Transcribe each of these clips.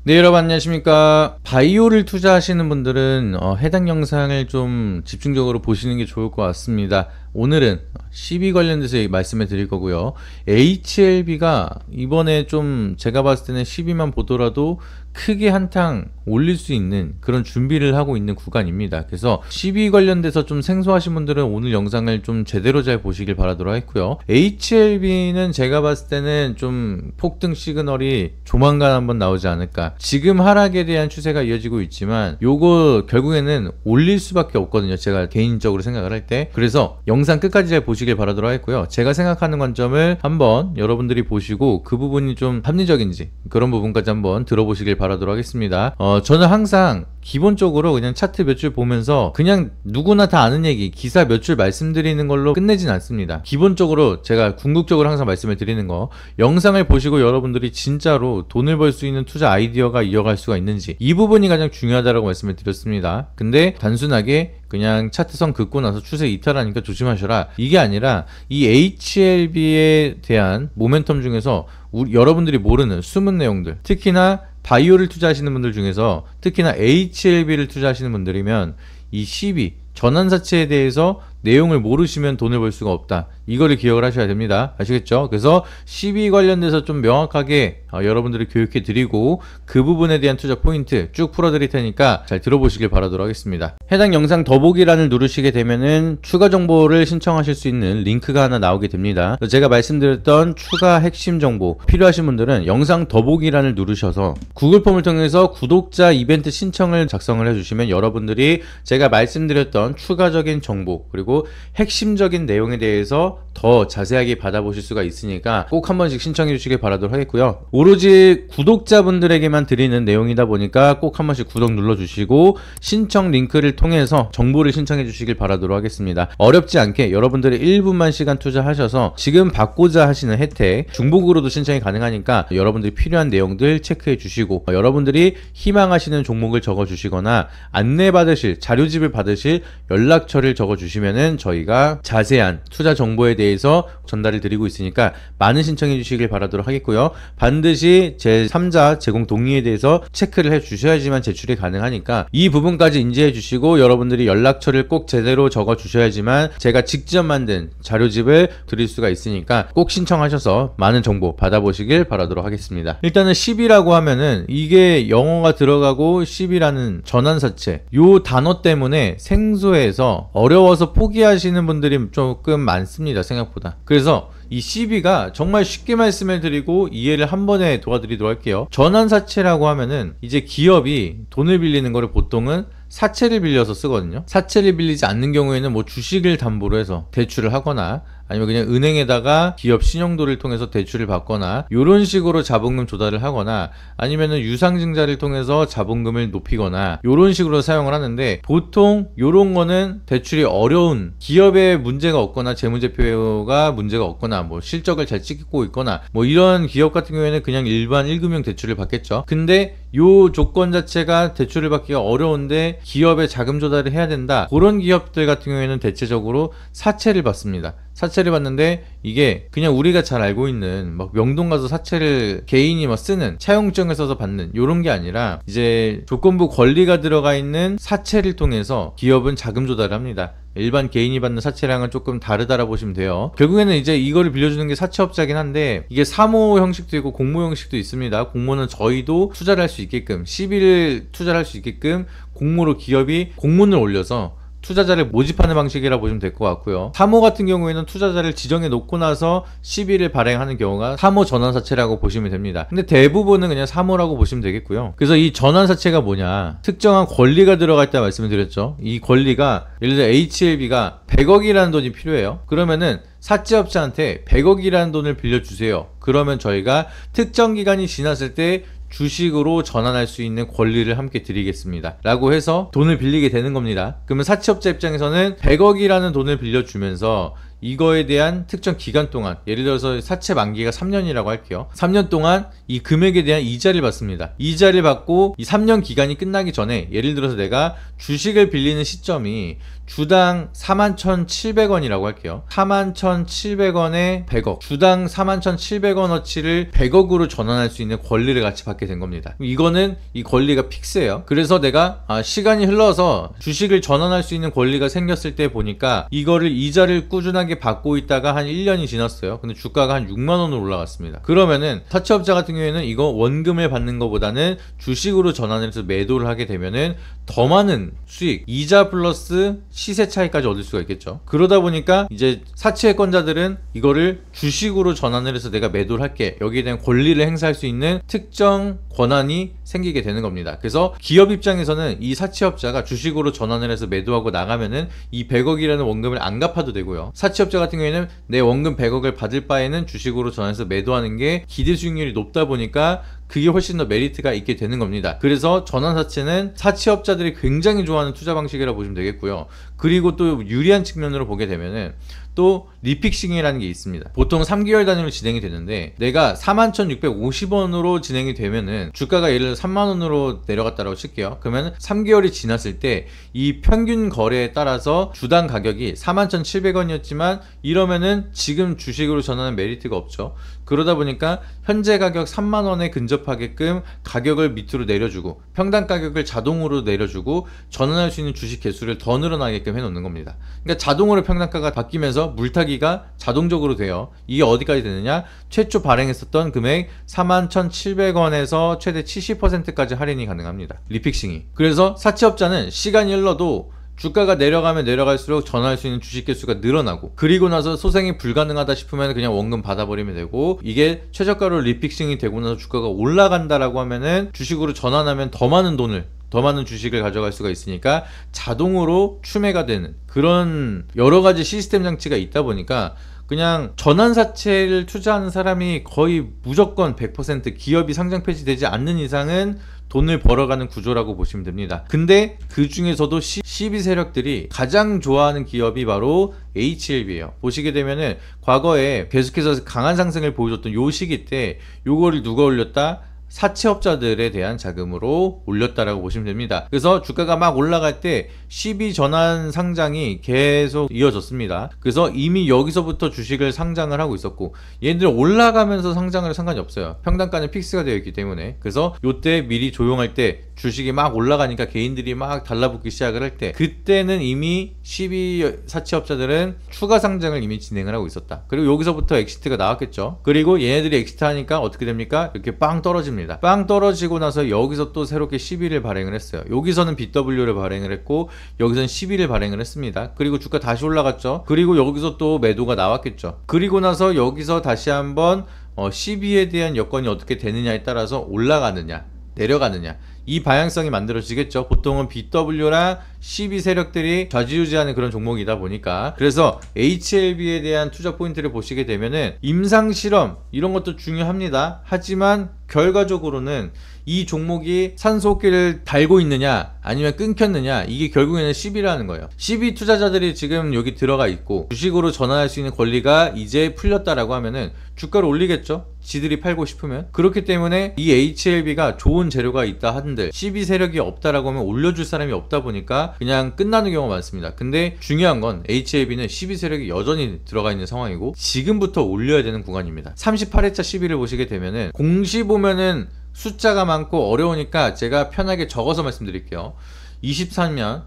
네, 여러분 안녕하십니까. 바이오를 투자하시는 분들은 해당 영상을 좀 집중적으로 보시는 게 좋을 것 같습니다. 오늘은 CB 관련돼서 말씀을 드릴 거고요. HLB가 이번에 좀 제가 봤을 때는 CB만 보더라도 크게 한탕 올릴 수 있는 그런 준비를 하고 있는 구간입니다. 그래서 CB 관련돼서 좀 생소하신 분들은 오늘 영상을 좀 제대로 잘 보시길 바라도록 하겠고요. HLB는 제가 봤을 때는 좀 폭등 시그널이 조만간 한번 나오지 않을까. 지금 하락에 대한 추세가 이어지고 있지만 요거 결국에는 올릴 수밖에 없거든요. 제가 개인적으로 생각을 할 때. 그래서 영상 끝까지 잘 보시길 바라도록 하겠고요. 제가 생각하는 관점을 한번 여러분들이 보시고 그 부분이 좀 합리적인지 그런 부분까지 한번 들어보시길 바라도록 하겠습니다. 저는 항상 기본적으로 그냥 차트 몇 줄 보면서 그냥 누구나 다 아는 얘기 기사 몇 줄 말씀드리는 걸로 끝내진 않습니다. 기본적으로 제가 궁극적으로 항상 말씀을 드리는 거, 영상을 보시고 여러분들이 진짜로 돈을 벌 수 있는 투자 아이디어가 이어갈 수가 있는지, 이 부분이 가장 중요하다고 말씀을 드렸습니다. 근데 단순하게 그냥 차트선 긋고 나서 추세 이탈하니까 조심하셔라, 이게 아니라 이 HLB에 대한 모멘텀 중에서 여러분들이 모르는 숨은 내용들, 특히나 바이오를 투자하시는 분들 중에서 특히나 HLB를 투자하시는 분들이면 이 CB 전환사채에 대해서 내용을 모르시면 돈을 벌 수가 없다, 이거를 기억을 하셔야 됩니다. 아시겠죠? 그래서 CB 관련돼서 좀 명확하게 여러분들을 교육해 드리고 그 부분에 대한 투자 포인트 쭉 풀어 드릴 테니까 잘 들어보시길 바라도록 하겠습니다. 해당 영상 더보기란을 누르시게 되면은 추가 정보를 신청하실 수 있는 링크가 하나 나오게 됩니다. 제가 말씀드렸던 추가 핵심 정보 필요하신 분들은 영상 더보기란을 누르셔서 구글 폼을 통해서 구독자 이벤트 신청을 작성을 해주시면 여러분들이 제가 말씀드렸던 추가적인 정보 그리고 핵심적인 내용에 대해서 더 자세하게 받아보실 수가 있으니까 꼭 한 번씩 신청해 주시길 바라도록 하겠고요. 오로지 구독자분들에게만 드리는 내용이다 보니까 꼭 한 번씩 구독 눌러주시고 신청 링크를 통해서 정보를 신청해 주시길 바라도록 하겠습니다. 어렵지 않게 여러분들이 1분만 시간 투자하셔서 지금 받고자 하시는 혜택 중복으로도 신청이 가능하니까 여러분들이 필요한 내용들 체크해 주시고 여러분들이 희망하시는 종목을 적어 주시거나 안내받으실 자료집을 받으실 연락처를 적어 주시면은 저희가 자세한 투자 정보에 대해서 전달을 드리고 있으니까 많은 신청해 주시길 바라도록 하겠고요. 반드시 제3자 제공 동의에 대해서 체크를 해 주셔야지만 제출이 가능하니까 이 부분까지 인지해 주시고 여러분들이 연락처를 꼭 제대로 적어 주셔야지만 제가 직접 만든 자료집을 드릴 수가 있으니까 꼭 신청하셔서 많은 정보 받아보시길 바라도록 하겠습니다. 일단은 10이라고 하면은 이게 영어가 들어가고 10이라는 전환사채 요 단어 때문에 생소해서 어려워서 포기하시는 분들이 조금 많습니다, 생각보다. 그래서 이 CB가 정말 쉽게 말씀을 드리고 이해를 한 번에 도와드리도록 할게요. 전환사채라고 하면은 이제 기업이 돈을 빌리는 거를 보통은 사채를 빌려서 쓰거든요. 사채를 빌리지 않는 경우에는 뭐 주식을 담보로 해서 대출을 하거나 아니면 그냥 은행에다가 기업 신용도를 통해서 대출을 받거나 이런 식으로 자본금 조달을 하거나 아니면은 유상증자를 통해서 자본금을 높이거나 이런 식으로 사용을 하는데, 보통 이런 거는 대출이 어려운 기업에 문제가 없거나 재무제표가 문제가 없거나 뭐 실적을 잘 찍고 있거나 뭐 이런 기업 같은 경우에는 그냥 일반 1금융 대출을 받겠죠. 근데 요 조건 자체가 대출을 받기가 어려운데 기업에 자금 조달을 해야 된다, 그런 기업들 같은 경우에는 대체적으로 사채를 받습니다. 사채를 받는데 이게 그냥 우리가 잘 알고 있는 막 명동 가서 사채를 개인이 막 쓰는 차용증을 써서 받는 요런 게 아니라 이제 조건부 권리가 들어가 있는 사채를 통해서 기업은 자금 조달을 합니다. 일반 개인이 받는 사채량은 조금 다르다라 보시면 돼요. 결국에는 이제 이거를 빌려주는 게 사채업자긴 한데 이게 사모 형식도 있고 공모 형식도 있습니다. 공모는 저희도 투자를 할 수 있게끔, 시비를 투자를 할 수 있게끔 공모로 기업이 공문을 올려서 투자자를 모집하는 방식이라 보시면 될 것 같고요. 사모 같은 경우에는 투자자를 지정해 놓고 나서 시비를 발행하는 경우가 사모 전환사채라고 보시면 됩니다. 근데 대부분은 그냥 사모라고 보시면 되겠고요. 그래서 이 전환사채가 뭐냐, 특정한 권리가 들어가 있다 말씀을 드렸죠. 이 권리가 예를 들어 HLB가 100억이라는 돈이 필요해요. 그러면은 사채업자한테 100억이라는 돈을 빌려주세요. 그러면 저희가 특정 기간이 지났을 때 주식으로 전환할 수 있는 권리를 함께 드리겠습니다 라고 해서 돈을 빌리게 되는 겁니다. 그러면 사채업자 입장에서는 100억이라는 돈을 빌려주면서 이거에 대한 특정 기간 동안, 예를 들어서 사채 만기가 3년이라고 할게요. 3년 동안 이 금액에 대한 이자를 받습니다. 이자를 받고 이 3년 기간이 끝나기 전에, 예를 들어서 내가 주식을 빌리는 시점이 주당 41,700원이라고 할게요. 41,700원에 100억, 주당 41,700원어치를 100억으로 전환할 수 있는 권리를 같이 받게 된 겁니다. 이거는 이 권리가 픽스예요. 그래서 내가 시간이 흘러서 주식을 전환할 수 있는 권리가 생겼을 때 보니까 이거를 이자를 꾸준하게 받고 있다가 한 1년이 지났어요. 근데 주가가 한 6만원으로 올라갔습니다. 그러면은 사채업자 같은 경우에는 이거 원금을 받는 것보다는 주식으로 전환을 해서 매도를 하게 되면은 더 많은 수익, 이자 플러스 시세 차이까지 얻을 수가 있겠죠. 그러다 보니까 이제 사채권자들은 이거를 주식으로 전환을 해서 내가 매도를 할게, 여기에 대한 권리를 행사할 수 있는 특정 권한이 생기게 되는 겁니다. 그래서 기업 입장에서는 이 사채업자가 주식으로 전환을 해서 매도하고 나가면은 이 100억이라는 원금을 안 갚아도 되고요. 사채업자 같은 경우에는 내 원금 100억을 받을 바에는 주식으로 전환해서 매도하는 게 기대 수익률이 높다 보니까 그게 훨씬 더 메리트가 있게 되는 겁니다. 그래서 전환사채는 사채업자들이 굉장히 좋아하는 투자 방식이라고 보시면 되겠고요. 그리고 또 유리한 측면으로 보게 되면은 또 리픽싱이라는 게 있습니다. 보통 3개월 단위로 진행이 되는데, 내가 41,650원으로 진행이 되면은 주가가 예를 들어 3만원으로 내려갔다고 칠게요. 그러면 3개월이 지났을 때 이 평균 거래에 따라서 주당 가격이 41,700원이었지만 이러면은 지금 주식으로 전환하는 메리트가 없죠. 그러다 보니까 현재 가격 3만원에 근접하게끔 가격을 밑으로 내려주고 평당 가격을 자동으로 내려주고 전환할 수 있는 주식 개수를 더 늘어나게끔 해놓는 겁니다. 그러니까 자동으로 평당가가 바뀌면서 물타기가 자동적으로 돼요. 이게 어디까지 되느냐? 최초 발행했었던 금액 41,700원에서 최대 70%까지 할인이 가능합니다. 리픽싱이. 그래서 사채업자는 시간이 흘러도 주가가 내려가면 내려갈수록 전환할 수 있는 주식 개수가 늘어나고, 그리고 나서 소생이 불가능하다 싶으면 그냥 원금 받아버리면 되고, 이게 최저가로 리픽싱이 되고 나서 주가가 올라간다라고 하면은 주식으로 전환하면 더 많은 주식을 가져갈 수가 있으니까 자동으로 추매가 되는 그런 여러 가지 시스템 장치가 있다 보니까 그냥 전환사채를 투자하는 사람이 거의 무조건 100% 기업이 상장 폐지되지 않는 이상은 돈을 벌어가는 구조라고 보시면 됩니다. 근데 그 중에서도 12 세력들이 가장 좋아하는 기업이 바로 HLB예요. 보시게 되면은 과거에 계속해서 강한 상승을 보여줬던 요 시기 때 요거를 누가 올렸다? 사채업자들에 대한 자금으로 올렸다라고 보시면 됩니다. 그래서 주가가 막 올라갈 때 12 전환 상장이 계속 이어졌습니다. 그래서 이미 여기서부터 주식을 상장을 하고 있었고, 얘네들 올라가면서 상장을 상관이 없어요. 평단가는 픽스가 되어 있기 때문에. 그래서 요때 미리 조용할 때 주식이 막 올라가니까 개인들이 막 달라붙기 시작을 할 때, 그때는 이미 12 사채업자들은 추가 상장을 이미 진행을 하고 있었다. 그리고 여기서부터 엑시트가 나왔겠죠. 그리고 얘네들이 엑시트 하니까 어떻게 됩니까? 이렇게 빵 떨어집니다. 빵 떨어지고 나서 여기서 또 새롭게 11을 발행을 했어요. 여기서는 BW를 발행을 했고 여기서는 11을 발행을 했습니다. 그리고 주가 다시 올라갔죠. 그리고 여기서 또 매도가 나왔겠죠. 그리고 나서 여기서 다시 한번 12에 대한 여건이 어떻게 되느냐에 따라서 올라가느냐 내려가느냐, 이 방향성이 만들어지겠죠. 보통은 BW랑 12 세력들이 좌지우지하는 그런 종목이다 보니까. 그래서 HLB에 대한 투자 포인트를 보시게 되면은 임상실험 이런 것도 중요합니다. 하지만 결과적으로는 이 종목이 산소호흡기를 달고 있느냐 아니면 끊겼느냐, 이게 결국에는 12라는 거예요. 12 투자자들이 지금 여기 들어가 있고 주식으로 전환할 수 있는 권리가 이제 풀렸다라고 하면은 주가를 올리겠죠, 지들이 팔고 싶으면. 그렇기 때문에 이 HLB가 좋은 재료가 있다 한들 12 세력이 없다라고 하면 올려줄 사람이 없다 보니까 그냥 끝나는 경우가 많습니다. 근데 중요한 건 HLB는 12 세력이 여전히 들어가 있는 상황이고 지금부터 올려야 되는 구간입니다. 38회차 12를 보시게 되면은 공시 보면은 숫자가 많고 어려우니까 제가 편하게 적어서 말씀드릴게요. 24년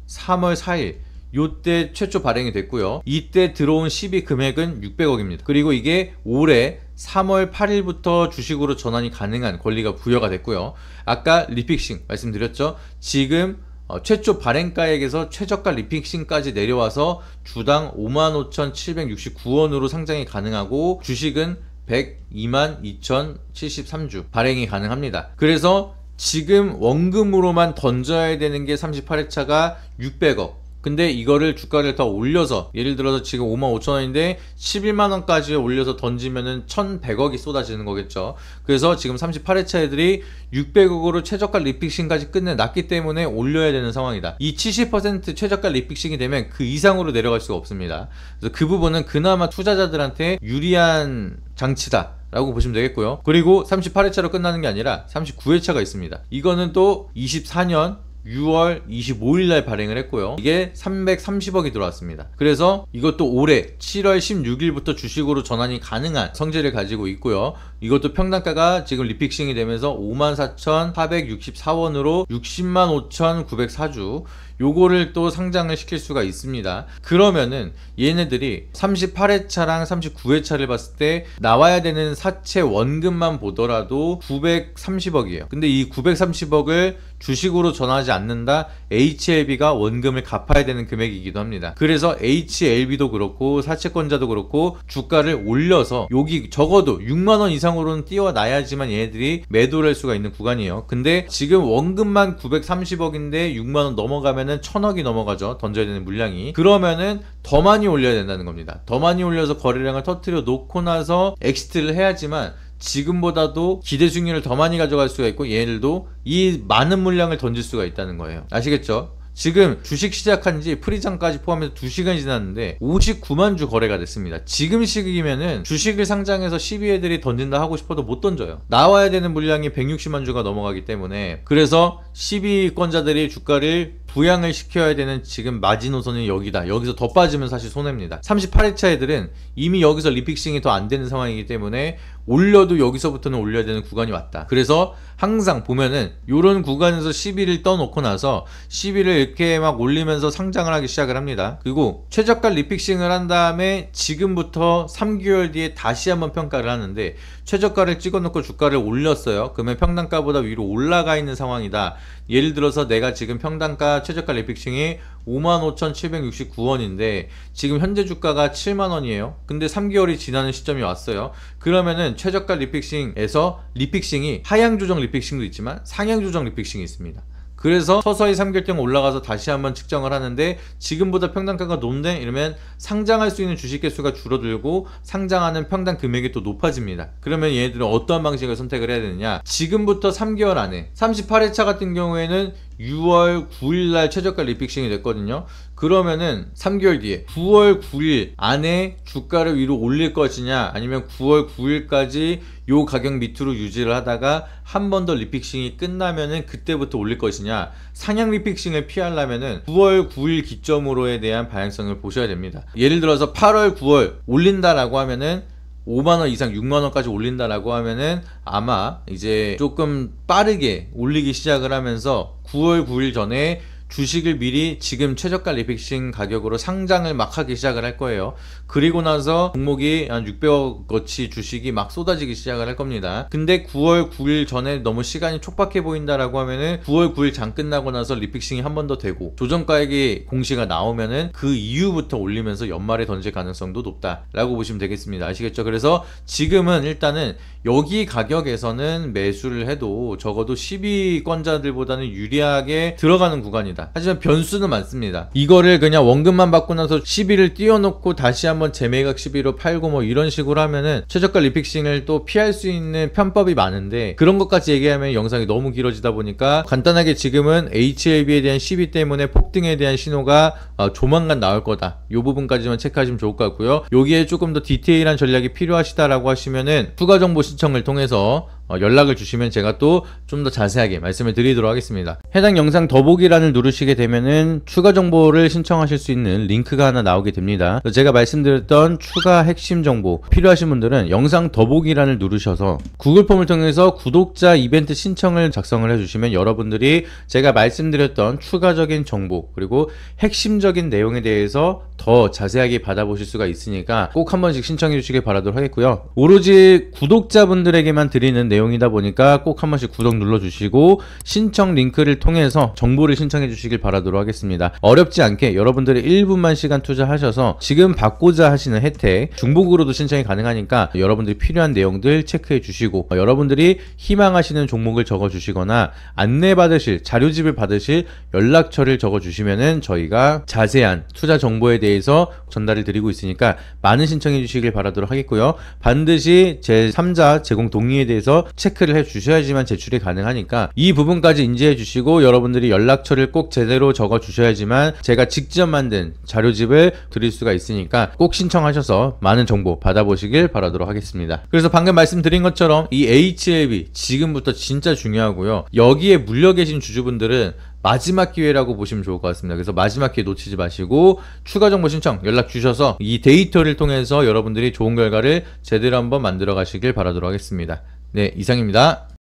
3월 4일 요때 최초 발행이 됐고요. 이때 들어온 12 금액은 600억입니다. 그리고 이게 올해 3월 8일부터 주식으로 전환이 가능한 권리가 부여가 됐고요. 아까 리픽싱 말씀드렸죠. 지금 최초 발행가액에서 최저가 리픽싱까지 내려와서 주당 55,769원으로 상장이 가능하고 주식은 102만2,073주 발행이 가능합니다. 그래서 지금 원금으로만 던져야 되는 게 38회차가 600억, 근데 이거를 주가를 더 올려서 예를 들어서 지금 55,000원인데 11만원까지 올려서 던지면은 1,100억이 쏟아지는 거겠죠. 그래서 지금 38회차 애들이 600억으로 최저가 리픽싱까지 끝내놨기 때문에 올려야 되는 상황이다. 이 70% 최저가 리픽싱이 되면 그 이상으로 내려갈 수가 없습니다. 그래서 그 부분은 그나마 투자자들한테 유리한 장치다 라고 보시면 되겠고요. 그리고 38회차로 끝나는 게 아니라 39회차가 있습니다. 이거는 또 24년 6월 25일 날 발행을 했고요. 이게 330억이 들어왔습니다. 그래서 이것도 올해 7월 16일부터 주식으로 전환이 가능한 성질을 가지고 있고요. 이것도 평단가가 지금 리픽싱이 되면서 54,464원으로 605,904주 요거를 또 상장을 시킬 수가 있습니다. 그러면은 얘네들이 38회차랑 39회차를 봤을 때 나와야 되는 사채 원금만 보더라도 930억이에요. 근데 이 930억을 주식으로 전하지 않는다? HLB가 원금을 갚아야 되는 금액이기도 합니다. 그래서 HLB도 그렇고 사채권자도 그렇고 주가를 올려서 여기 적어도 6만원 이상으로는 띄워놔야지만 얘네들이 매도를 할 수가 있는 구간이에요. 근데 지금 원금만 930억인데 6만원 넘어가면은 1000억이 넘어가죠. 던져야 되는 물량이. 그러면은 더 많이 올려야 된다는 겁니다. 더 많이 올려서 거래량을 터뜨려 놓고 나서 엑시트를 해야지만 지금보다도 기대 수익률을 더 많이 가져갈 수가 있고 얘네들도 이 많은 물량을 던질 수가 있다는 거예요. 아시겠죠? 지금 주식 시작한 지 프리장까지 포함해서 2시간이 지났는데 59만 주 거래가 됐습니다. 지금 시기면은 주식을 상장해서 12회들이 던진다 하고 싶어도 못 던져요. 나와야 되는 물량이 160만 주가 넘어가기 때문에. 그래서 12위권자들이 주가를 부양을 시켜야 되는 지금 마지노선이 여기다. 여기서 더 빠지면 사실 손해입니다. 38회차 애들은 이미 여기서 리픽싱이 더 안 되는 상황이기 때문에 올려도 여기서부터는 올려야 되는 구간이 왔다. 그래서 항상 보면은 요런 구간에서 10일을 떠놓고 나서 10일을 이렇게 막 올리면서 상장을 하기 시작을 합니다. 그리고 최저가 리픽싱을 한 다음에 지금부터 3개월 뒤에 다시 한번 평가를 하는데 최저가를 찍어놓고 주가를 올렸어요. 그러면 평단가보다 위로 올라가 있는 상황이다. 예를 들어서 내가 지금 평단가 최저가 리픽싱이 55,769원인데 지금 현재 주가가 7만원이에요. 근데 3개월이 지나는 시점이 왔어요. 그러면은 최저가 리픽싱에서 리픽싱이 하향 조정 리픽싱도 있지만 상향 조정 리픽싱이 있습니다. 그래서 서서히 3개월 동안 올라가서 다시 한번 측정을 하는데 지금보다 평단가가 높네? 이러면 상장할 수 있는 주식 개수가 줄어들고 상장하는 평단 금액이 또 높아집니다. 그러면 얘네들은 어떠한 방식을 선택을 해야 되느냐? 지금부터 3개월 안에 38회차 같은 경우에는 6월 9일날 최저가 리픽싱이 됐거든요. 그러면은 3개월 뒤에 9월 9일 안에 주가를 위로 올릴 것이냐 아니면 9월 9일까지 요 가격 밑으로 유지를 하다가 한 번 더 리픽싱이 끝나면은 그때부터 올릴 것이냐. 상향 리픽싱을 피하려면은 9월 9일 기점으로에 대한 방향성을 보셔야 됩니다. 예를 들어서 8월 9월 올린다라고 하면은 5만원 이상 6만원까지 올린다라고 하면은 아마 이제 조금 빠르게 올리기 시작을 하면서 9월 9일 전에 주식을 미리 지금 최저가 리픽싱 가격으로 상장을 막 하기 시작을 할 거예요. 그리고 나서 종목이 한 600억어치 주식이 막 쏟아지기 시작을 할 겁니다. 근데 9월 9일 전에 너무 시간이 촉박해 보인다라고 하면은 9월 9일 장 끝나고 나서 리픽싱이 한 번 더 되고 조정가액이 공시가 나오면은 그 이후부터 올리면서 연말에 던질 가능성도 높다라고 보시면 되겠습니다. 아시겠죠? 그래서 지금은 일단은 여기 가격에서는 매수를 해도 적어도 12권자들보다는 유리하게 들어가는 구간이다. 하지만 변수는 많습니다. 이거를 그냥 원금만 받고 나서 10일을 띄워놓고 다시 한번 재매각 11로 팔고 뭐 이런 식으로 하면은 최저가 리픽싱을 또 피할 수 있는 편법이 많은데 그런 것까지 얘기하면 영상이 너무 길어지다 보니까 간단하게 지금은 HLB에 대한 시비 때문에 폭등에 대한 신호가 조만간 나올 거다. 이 부분까지만 체크하시면 좋을 것 같고요. 여기에 조금 더 디테일한 전략이 필요하시다라고 하시면은 추가 정보 신청을 통해서 연락을 주시면 제가 또 좀 더 자세하게 말씀을 드리도록 하겠습니다. 해당 영상 더보기란을 누르시게 되면은 추가 정보를 신청하실 수 있는 링크가 하나 나오게 됩니다. 제가 말씀드렸던 추가 핵심 정보 필요하신 분들은 영상 더보기란을 누르셔서 구글 폼을 통해서 구독자 이벤트 신청을 작성을 해주시면 여러분들이 제가 말씀드렸던 추가적인 정보 그리고 핵심적인 내용에 대해서 더 자세하게 받아보실 수가 있으니까 꼭 한 번씩 신청해 주시길 바라도록 하겠고요. 오로지 구독자분들에게만 드리는 내용 내용이다 보니까 꼭 한 번씩 구독 눌러주시고 신청 링크를 통해서 정보를 신청해 주시길 바라도록 하겠습니다. 어렵지 않게 여러분들이 1분만 시간 투자하셔서 지금 받고자 하시는 혜택 중복으로도 신청이 가능하니까 여러분들이 필요한 내용들 체크해 주시고 여러분들이 희망하시는 종목을 적어 주시거나 안내 받으실 자료집을 받으실 연락처를 적어 주시면은 저희가 자세한 투자 정보에 대해서 전달을 드리고 있으니까 많은 신청해 주시길 바라도록 하겠고요. 반드시 제3자 제공 동의에 대해서 체크를 해 주셔야지만 제출이 가능하니까 이 부분까지 인지해 주시고 여러분들이 연락처를 꼭 제대로 적어 주셔야지만 제가 직접 만든 자료집을 드릴 수가 있으니까 꼭 신청하셔서 많은 정보 받아보시길 바라도록 하겠습니다. 그래서 방금 말씀드린 것처럼 이 HLB 지금부터 진짜 중요하고요. 여기에 물려 계신 주주분들은 마지막 기회라고 보시면 좋을 것 같습니다. 그래서 마지막 기회 놓치지 마시고 추가 정보 신청 연락 주셔서 이 데이터를 통해서 여러분들이 좋은 결과를 제대로 한번 만들어 가시길 바라도록 하겠습니다. 네, 이상입니다.